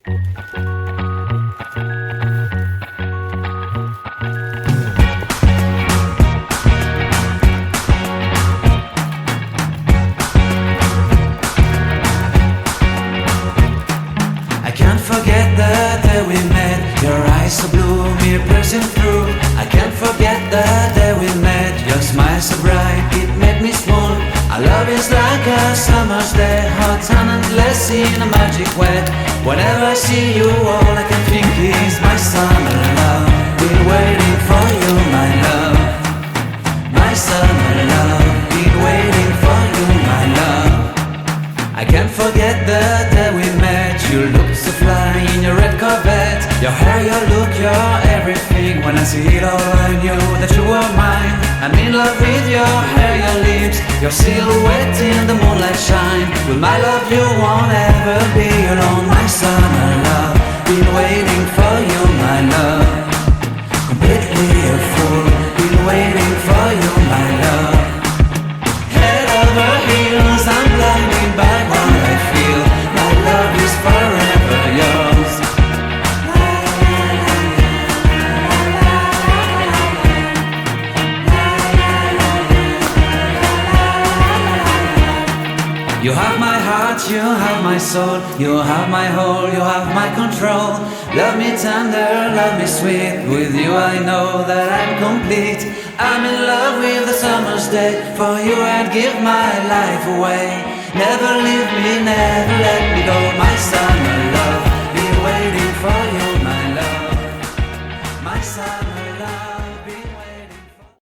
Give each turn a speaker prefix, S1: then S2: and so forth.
S1: I can't forget the day we met. Your eyes so blue, me piercing through. I can't forget the day we met. Your smile so bright, it made me swoon. Our love is like a summer's day, hot and endless in a magic way. Whenever I see you, all I can think is my summer love. Been waiting for you, my love. My summer love. Been waiting for you, my love. I can't forget the day we met. You looked so fly in your red Corvette. Your hair, your look, your everything. When I see it all, I knew that you were mine. I'm in love with your hair, your lips, your silhouette in the moonlight shine. With my love you won't ever be alone. My summer love, been waiting for you, my love. Completely a fool, been waiting for you, my love. Head over heels, I'm blinded by what I feel. My love is forever yours. You have my heart, you have my soul, you have my whole, you have my control. Love me tender, love me sweet. With you I know that I'm complete. I'm in love with the summer's day. For you I'd give my life away. Never leave me, never let me go. My summer love, be waiting